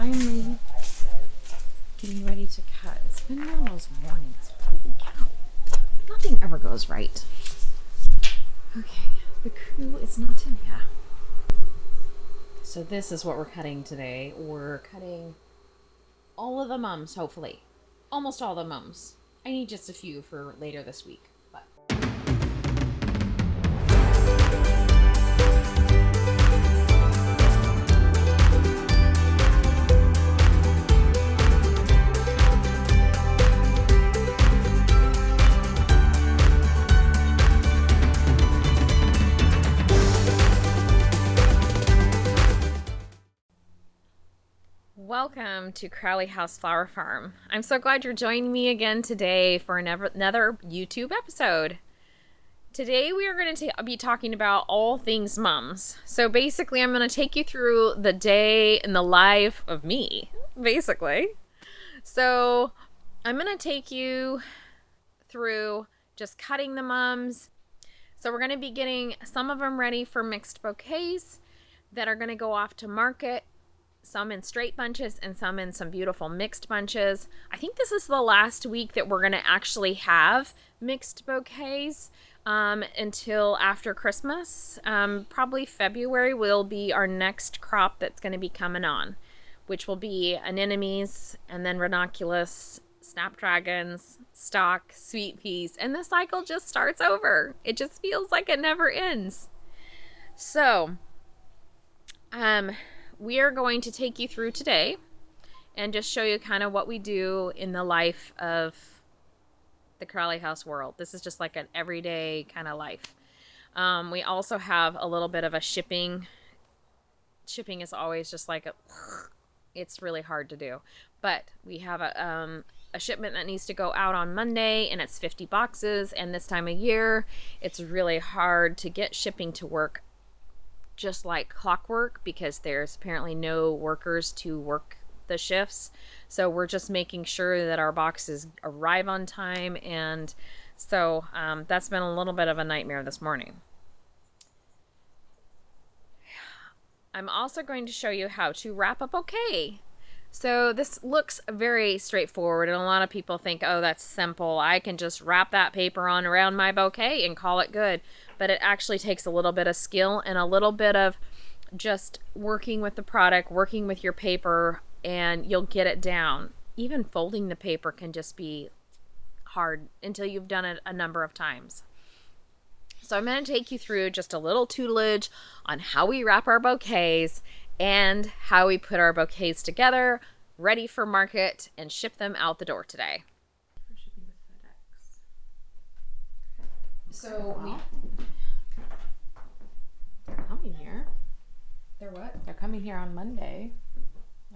finally getting ready to cut. It's been one of those mornings. Holy cow. Nothing ever goes right. Okay, the crew is not in yet. So this is what we're cutting today. We're cutting all of the mums, hopefully. Almost all the mums. I need just a few for later this week. But welcome to Crowley House Flower Farm. I'm so glad you're joining me again today for another YouTube episode. Today we are going to be talking about all things mums. So basically I'm going to take you through the day in the life of me, basically. So I'm going to take you through just cutting the mums. So we're going to be getting some of them ready for mixed bouquets that are going to go off to market. Some in straight bunches and some in some beautiful mixed bunches. I think this is the last week that we're going to actually have mixed bouquets until after Christmas. Probably February will be our next crop that's going to be coming on, which will be anemones and then ranunculus, snapdragons, stock, sweet peas, and the cycle just starts over. It just feels like it never ends. So, we are going to take you through today and just show you kind of what we do in the life of the Crowley House world. This is just like an everyday kind of life. We also have a little bit of a shipping. Shipping is always just like it's really hard to do. But we have a shipment that needs to go out on Monday, and it's 50 boxes. And this time of year, it's really hard to get shipping to work just like clockwork because there's apparently no workers to work the shifts. So we're just making sure that our boxes arrive on time. And so that's been a little bit of a nightmare this morning. I'm also going to show you how to wrap a bouquet. So this looks very straightforward, and a lot of people think, oh, that's simple. I can just wrap that paper on around my bouquet and call it good. But it actually takes a little bit of skill and a little bit of just working with the product, working with your paper, and you'll get it down. Even folding the paper can just be hard until you've done it a number of times. So I'm going to take you through just a little tutelage on how we wrap our bouquets and how we put our bouquets together, ready for market, and ship them out the door today. We're shipping with FedEx. So they're coming here. They're what? They're coming here on Monday.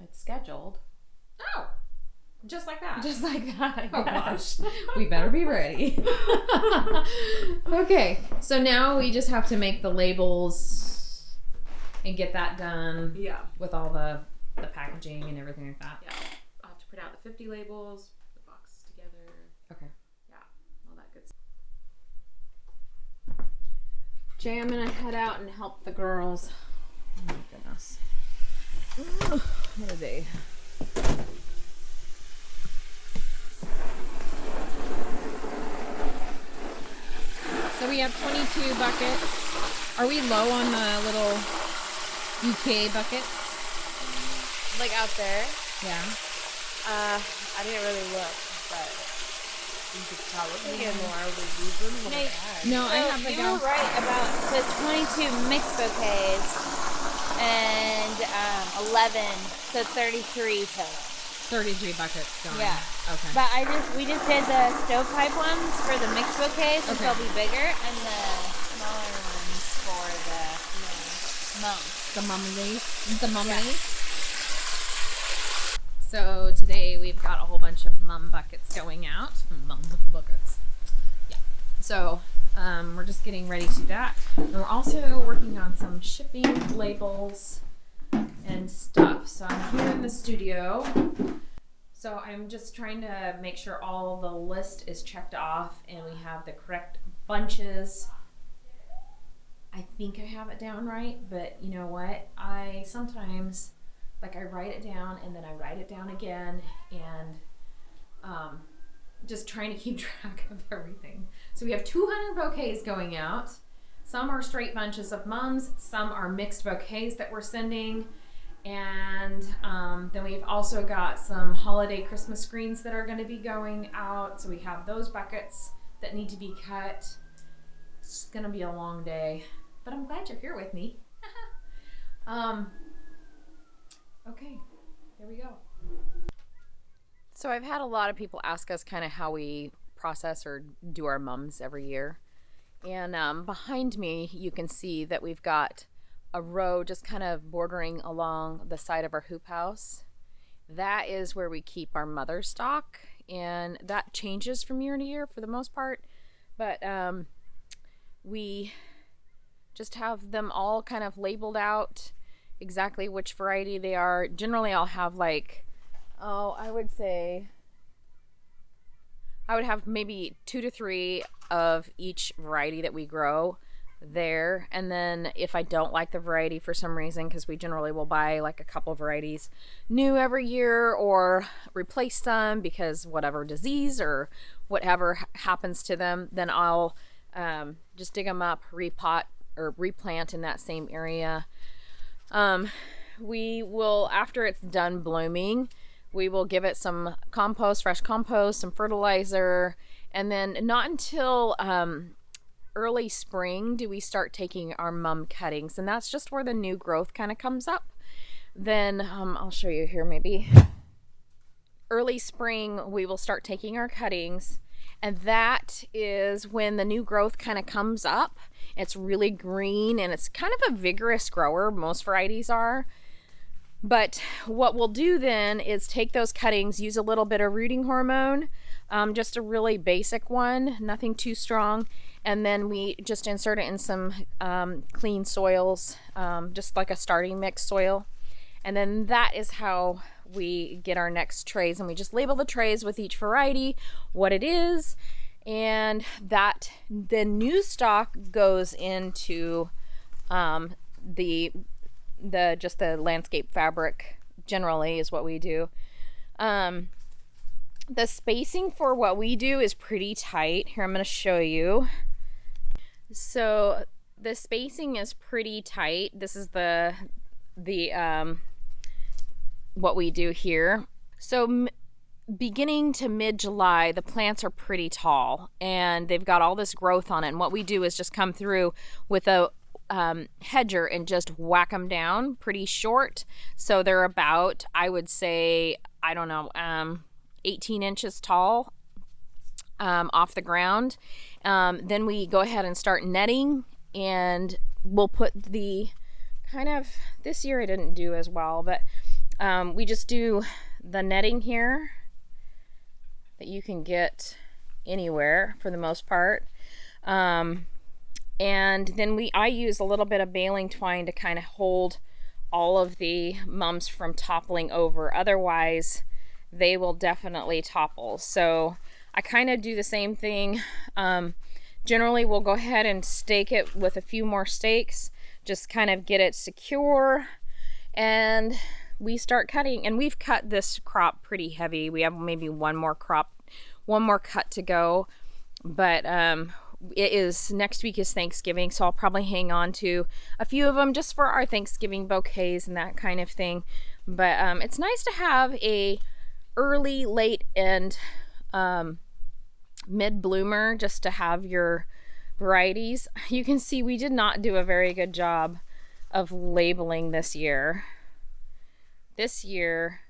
It's scheduled. Oh, just like that. Just like that. Oh gosh, we better be ready. Okay, so now we just have to make the labels and get that done. Yeah. With all the packaging and everything like that. Yeah. I'll have to print out the 50 labels, put the boxes together. Okay. Yeah. All that good stuff. Jay, I'm gonna head out and help the girls. Oh my goodness. What are they? So we have 22 buckets. Are we low on the little bouquet buckets? Like out there? Yeah. I didn't really look, but You could probably get more. We use them. No, I so have the you were right about the 22 mixed bouquets and 11, so 33 total. 33 buckets going. Yeah. Okay. But we just did the stovepipe ones for the mixed bouquets, since they'll be bigger, and the smaller ones for the mums. The mummies. The mummies. Yeah. So today we've got a whole bunch of mum buckets going out. Mum buckets. Yeah. So we're just getting ready to do that. And we're also working on some shipping labels and stuff. So I'm here in the studio. So I'm just trying to make sure all the list is checked off and we have the correct bunches. I think I have it down right, but you know what? I sometimes Like I write it down and then I write it down again, and just trying to keep track of everything. So we have 200 bouquets going out. Some are straight bunches of mums, some are mixed bouquets that we're sending, and then we've also got some holiday Christmas screens that are going to be going out. So we have those buckets that need to be cut. It's going to be a long day, but I'm glad you're here with me. Okay, here we go. So I've had a lot of people ask us kind of how we process or do our mums every year. And behind me, you can see that we've got a row just kind of bordering along the side of our hoop house. That is where we keep our mother stock, and that changes from year to year for the most part. But we just have them all kind of labeled out exactly which variety they are. Generally, I'll have like, I would have maybe 2 to 3 of each variety that we grow there. And then if I don't like the variety for some reason, because we generally will buy like a couple varieties new every year or replace them because whatever disease or whatever happens to them, then I'll just dig them up, repot or replant in that same area. We will, after it's done blooming, we will give it some compost, fresh compost, some fertilizer, and then not until early spring do we start taking our mum cuttings, and that's just where the new growth kind of comes up. Then I'll show you here maybe. Early spring we will start taking our cuttings, and that is when the new growth kind of comes up. It's really green and it's kind of a vigorous grower, most varieties are. But what we'll do then is take those cuttings, use a little bit of rooting hormone, just a really basic one, nothing too strong, and then we just insert it in some clean soils, just like a starting mix soil. And then that is how we get our next trays, and we just label the trays with each variety, what it is, and that the new stock goes into the landscape fabric generally is what we do. The spacing for what we do is pretty tight. Here, I'm going to show you. So the spacing is pretty tight. This is the what we do here. So beginning to mid-July, the plants are pretty tall and they've got all this growth on it. And what we do is just come through with a hedger and just whack them down pretty short. So they're about, I would say, 18 inches tall off the ground. Then we go ahead and start netting, and we'll put the this year I didn't do as well, but we just do the netting here that you can get anywhere for the most part. And then I use a little bit of baling twine to kind of hold all of the mums from toppling over. Otherwise, they will definitely topple. So I kind of do the same thing. Generally, we'll go ahead and stake it with a few more stakes, just kind of get it secure, and we start cutting. And we've cut this crop pretty heavy. We have maybe one more cut to go, but next week is Thanksgiving, so I'll probably hang on to a few of them just for our Thanksgiving bouquets and that kind of thing. But it's nice to have a early, late, and mid bloomer just to have your varieties. You can see we did not do a very good job of labeling this year. This year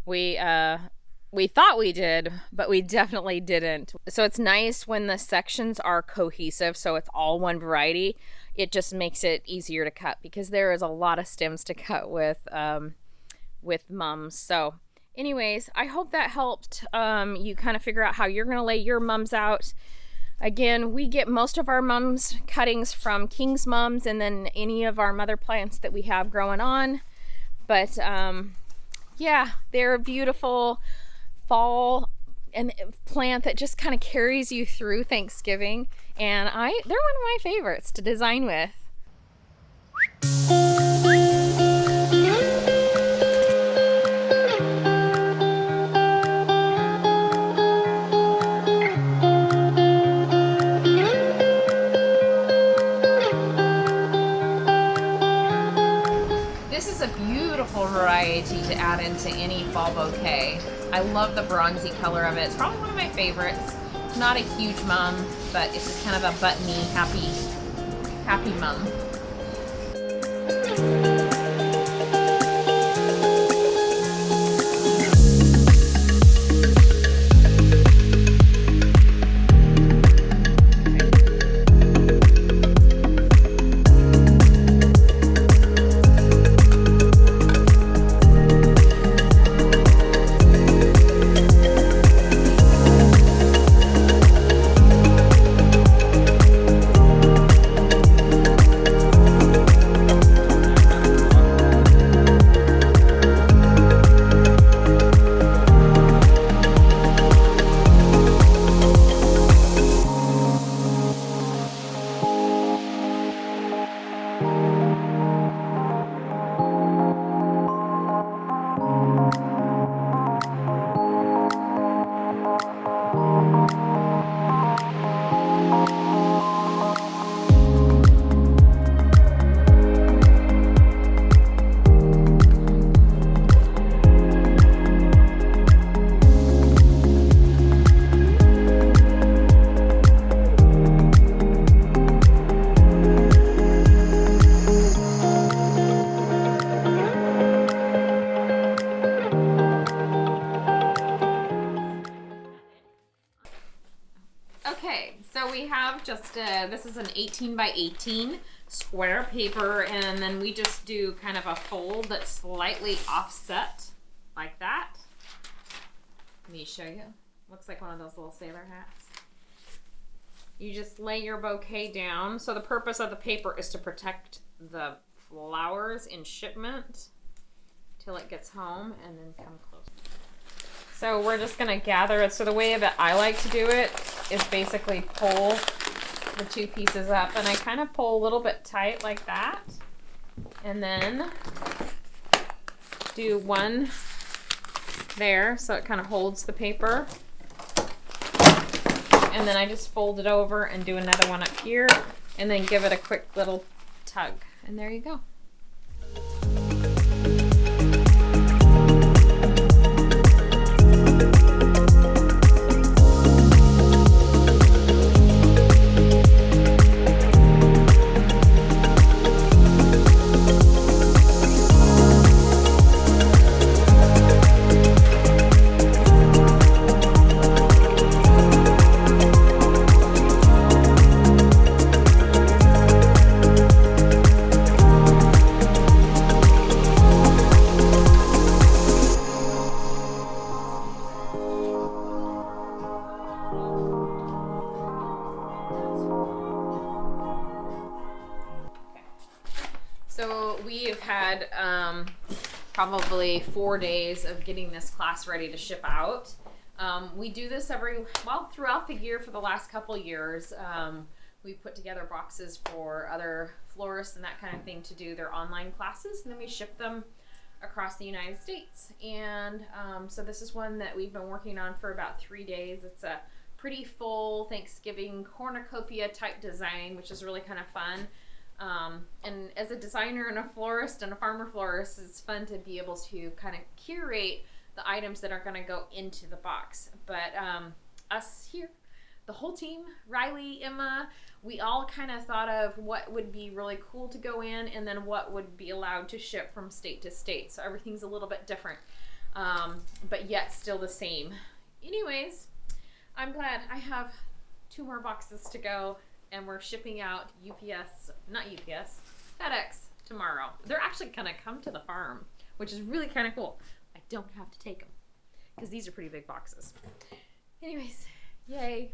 we thought we did, but we definitely didn't. So it's nice when the sections are cohesive, so it's all one variety. It just makes it easier to cut because there is a lot of stems to cut with mums. So anyways, I hope that helped you kind of figure out how you're going to lay your mums out. Again, we get most of our mums cuttings from King's Mums and then any of our mother plants that we have growing on. But yeah, they're a beautiful fall and plant that just kind of carries you through Thanksgiving, and they're one of my favorites to design with. This is a beautiful variety to add into any fall bouquet. I love the bronzy color of it. It's probably one of my favorites. It's not a huge mum, but it's just kind of a buttony, happy mum. Okay, so we have just this is an 18 by 18 square paper, and then we just do kind of a fold that's slightly offset like that. Let me show you. Looks like one of those little sailor hats. You just lay your bouquet down. So the purpose of the paper is to protect the flowers in shipment till it gets home, and then come close. So we're just gonna gather it. So the way that I like to do it is basically pull the two pieces up, and I kind of pull a little bit tight like that, and then do one there so it kind of holds the paper, and then I just fold it over and do another one up here, and then give it a quick little tug, and there you go. So we have had probably 4 days of getting this class ready to ship out. We do this throughout the year for the last couple years. We put together boxes for other florists and that kind of thing to do their online classes, and then we ship them across the United States. And so this is one that we've been working on for about 3 days. It's a pretty full Thanksgiving cornucopia type design, which is really kind of fun. And as a designer and a florist and a farmer florist, it's fun to be able to kind of curate the items that are going to go into the box. But us here, the whole team, Riley, Emma, we all kind of thought of what would be really cool to go in, and then what would be allowed to ship from state to state. So everything's a little bit different, but yet still the same. Anyways, I'm glad I have 2 more boxes to go, and we're shipping out FedEx tomorrow. They're actually gonna come to the farm, which is really kind of cool. I don't have to take them because these are pretty big boxes. Anyways, yay.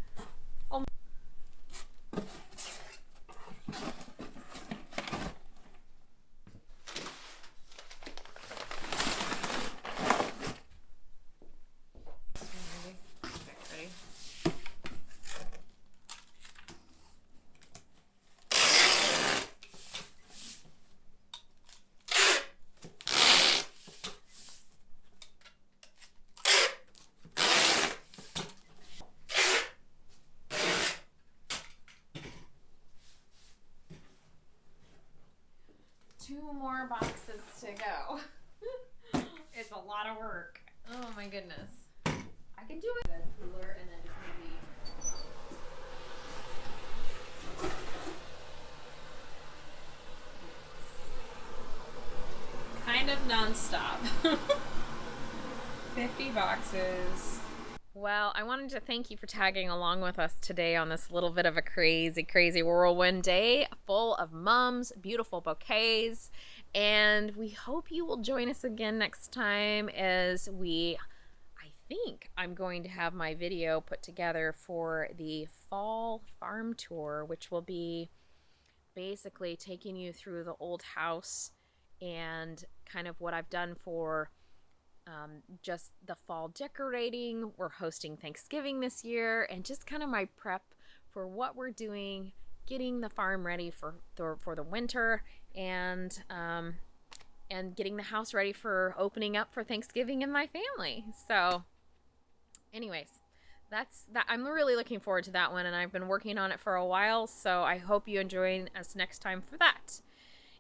2 more boxes to go. It's a lot of work. Oh my goodness. I can do it. The cooler and then just maybe kind of nonstop. 50 boxes. Well, I wanted to thank you for tagging along with us today on this little bit of a crazy, crazy whirlwind day full of mums, beautiful bouquets, and we hope you will join us again next time as I think I'm going to have my video put together for the fall farm tour, which will be basically taking you through the old house and kind of what I've done for just the fall decorating. We're hosting Thanksgiving this year, and just kind of my prep for what we're doing, getting the farm ready for the winter, and getting the house ready for opening up for Thanksgiving and my family. So anyways, that's that. I'm really looking forward to that one, and I've been working on it for a while, so I hope you join us next time for that.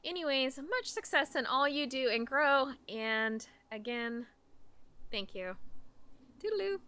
Anyways, much success in all you do and grow, and again, thank you. Toodaloo.